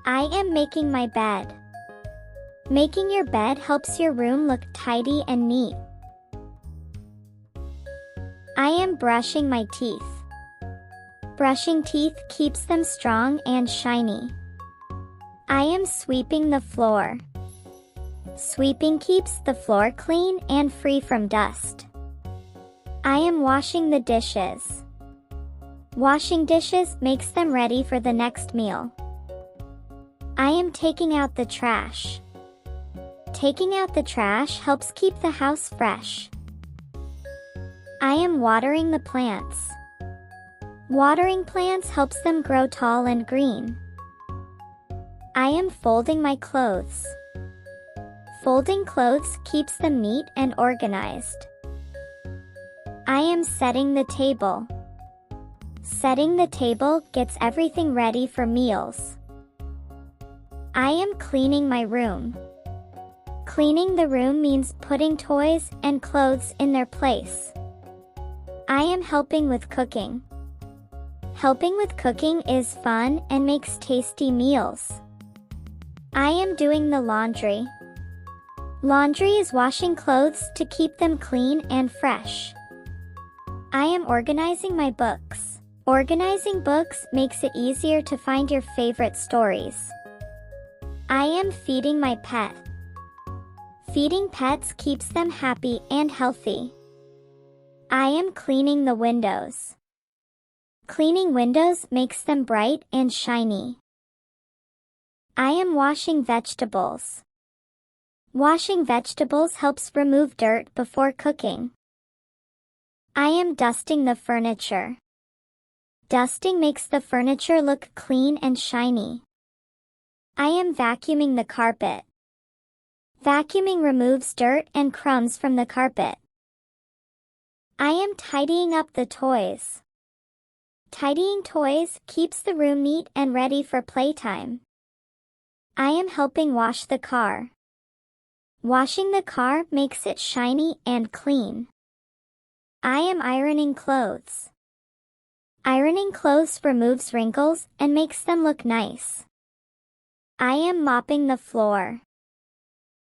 I am making my bed. Making your bed helps your room look tidy and neat. I am brushing my teeth. Brushing teeth keeps them strong and shiny. I am sweeping the floor. Sweeping keeps the floor clean and free from dust. I am washing the dishes. Washing dishes makes them ready for the next meal. I am taking out the trash. Taking out the trash helps keep the house fresh. I am watering the plants. Watering plants helps them grow tall and green. I am folding my clothes. Folding clothes keeps them neat and organized. I am setting the table. Setting the table gets everything ready for meals. I am cleaning my room. Cleaning the room means putting toys and clothes in their place. I am helping with cooking. Helping with cooking is fun and makes tasty meals. I am doing the laundry. Laundry is washing clothes to keep them clean and fresh. I am organizing my books. Organizing books makes it easier to find your favorite stories. I am feeding my pet. Feeding pets keeps them happy and healthy. I am cleaning the windows. Cleaning windows makes them bright and shiny. I am washing vegetables. Washing vegetables helps remove dirt before cooking. I am dusting the furniture. Dusting makes the furniture look clean and shiny. I am vacuuming the carpet. Vacuuming removes dirt and crumbs from the carpet. I am tidying up the toys. Tidying toys keeps the room neat and ready for playtime. I am helping wash the car. Washing the car makes it shiny and clean. I am ironing clothes. Ironing clothes removes wrinkles and makes them look nice. I am mopping the floor.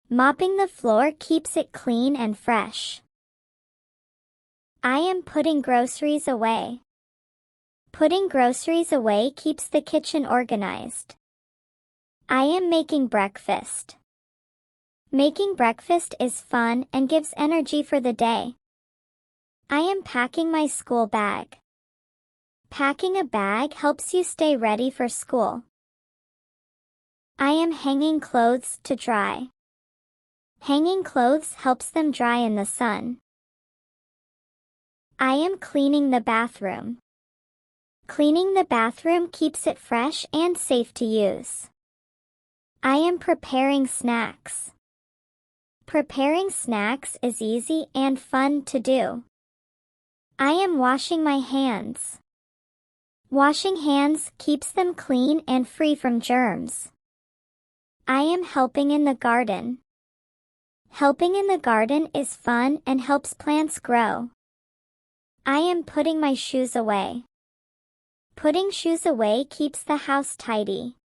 Mopping the floor keeps it clean and fresh. I am putting groceries away. Putting groceries away keeps the kitchen organized. I am making breakfast. Making breakfast is fun and gives energy for the day. I am packing my school bag. Packing a bag helps you stay ready for school. I am hanging clothes to dry. Hanging clothes helps them dry in the sun. I am cleaning the bathroom. Cleaning the bathroom keeps it fresh and safe to use. I am preparing snacks. Preparing snacks is easy and fun to do. I am washing my hands. Washing hands keeps them clean and free from germs. I am helping in the garden. Helping in the garden is fun and helps plants grow. I am putting my shoes away. Putting shoes away keeps the house tidy.